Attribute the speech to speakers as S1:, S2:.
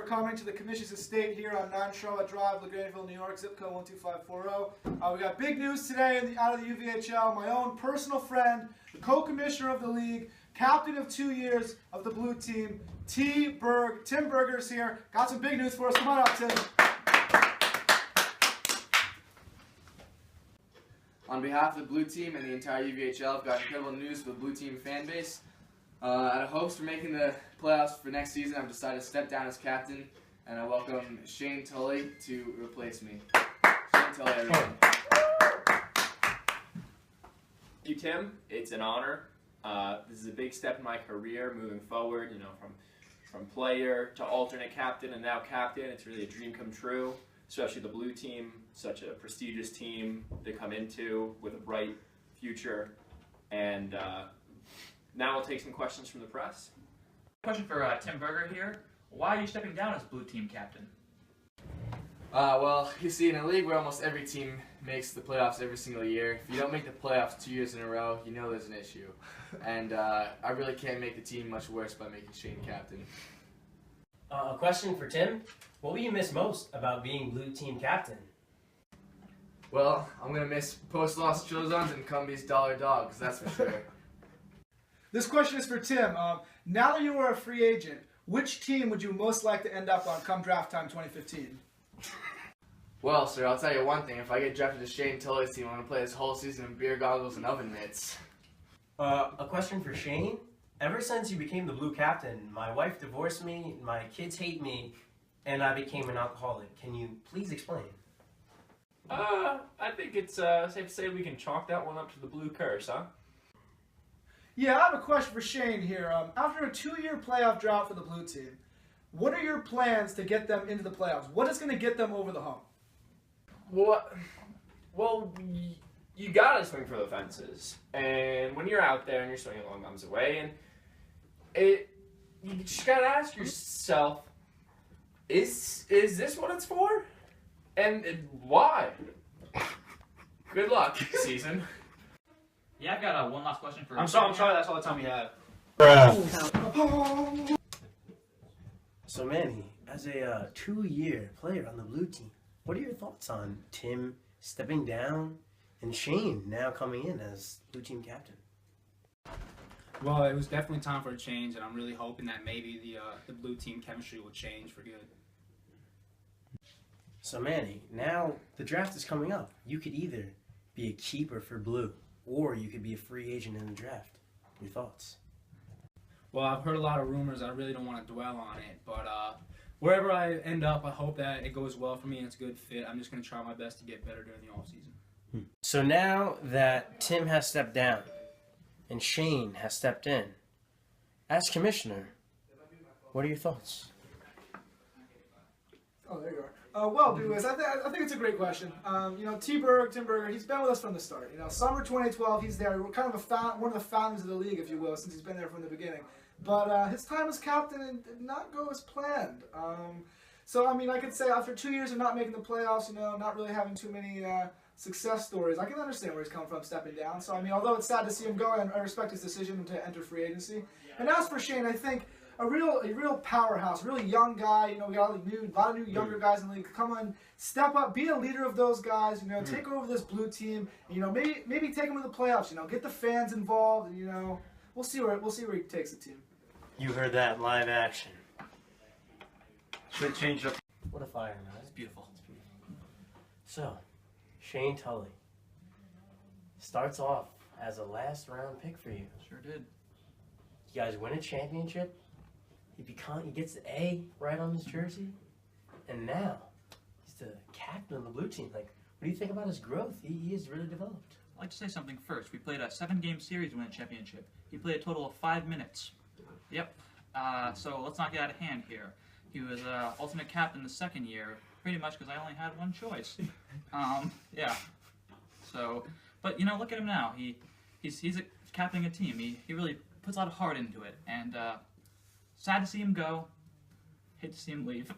S1: coming to the Commission's estate here on 9 Charlotte Drive, LaGrangeville, New York, zip code 12540. We got big news today out of the UVHL. My own personal friend, the co-commissioner of the league, captain of 2 years of the blue team, Tim Berger's here. Got some big news for us. Come on up, Tim.
S2: On behalf of the blue team and the entire UVHL, I've got incredible news for the blue team fan base. Out of hopes for making the playoffs for next season, I've decided to step down as captain, and I welcome Shane Tully to replace me. Shane Tully, everyone.
S3: Thank you, Tim. It's an honor. This is a big step in my career moving forward, you know, from player to alternate captain and now captain. It's really a dream come true, especially the blue team, such a prestigious team to come into with a bright future. And now we'll take some questions from the press.
S4: Question for Tim Berger here. Why are you stepping down as blue team captain?
S2: Well, you see, in a league where almost every team makes the playoffs every single year, if you don't make the playoffs 2 years in a row, you know there's an issue. And I really can't make the team much worse by making Shane captain.
S5: A question for Tim. What will you miss most about being blue team captain?
S2: Well, I'm going to miss post-loss Chilizons and Cumby's Dollar Dogs, that's for sure.
S1: This question is for Tim. Now that you are a free agent, which team would you most like to end up on come draft time 2015?
S2: Well, sir, I'll tell you one thing. If I get drafted to Shane Tully's team, I'm going to play this whole season in beer goggles and oven mitts.
S5: A question for Shane. Ever since you became the blue captain, my wife divorced me, my kids hate me, and I became an alcoholic. Can you please explain?
S3: I think it's safe to say we can chalk that one up to the blue curse, huh?
S1: Yeah, I have a question for Shane here. After a 2-year playoff drought for the blue team, what are your plans to get them into the playoffs? What is going to get them over the hump?
S3: Well, you gotta swing for the fences, and when you're out there and you're swinging long guns away, and you just gotta ask yourself, is this what it's for, and why? Good luck, season.
S4: Yeah, I've got one last question for.
S6: I'm sorry. That's all the time we have.
S5: So Manny, as a 2-year player on the blue team, what are your thoughts on Tim stepping down and Shane now coming in as blue team captain?
S6: Well, it was definitely time for a change, and I'm really hoping that maybe the blue team chemistry will change for good.
S5: So Manny, now the draft is coming up. You could either be a keeper for blue, or you could be a free agent in the draft. Your thoughts?
S6: Well, I've heard a lot of rumors. I really don't want to dwell on it, but wherever I end up, I hope that it goes well for me and it's a good fit. I'm just going to try my best to get better during the offseason.
S5: So now that Tim has stepped down and Shane has stepped in, as commissioner, what are your thoughts?
S1: Oh, there you are. Well, Lewis, I think it's a great question. You know, Tim Berger, he's been with us from the start. You know, summer 2012, he's there. We're kind of one of the founders of the league, if you will, since he's been there from the beginning. But his time as captain did not go as planned. So, I mean, I could say after 2 years of not making the playoffs, you know, not really having too many success stories, I can understand where he's coming from stepping down. So, I mean, although it's sad to see him go, I respect his decision to enter free agency. And as for Shane, I think a real powerhouse, a really young guy. You know, we got a lot of new younger guys in the league. Come on, step up, be a leader of those guys. You know, take over this blue team. You know, maybe take them to the playoffs. You know, get the fans involved. You know, we'll see where he takes the team.
S5: You heard that live action.
S6: Should change up.
S5: What a fire, man.
S4: It's beautiful.
S5: So, Shane Tully starts off as a last round pick for you.
S4: Sure did.
S5: You guys win a championship. He gets the A right on his jersey, and now he's the captain of the blue team. Like, what do you think about his growth? He is really developed.
S4: I'd like to say something first. We played a 7-game series to win a championship. He played a total of 5 minutes. Yep. So let's not get out of hand here. He was alternate captain the second year, pretty much because I only had one choice. Yeah. So, but you know, look at him now. He's captaining a team. He really puts a lot of heart into it, and sad to see him go. Hate to see him leave.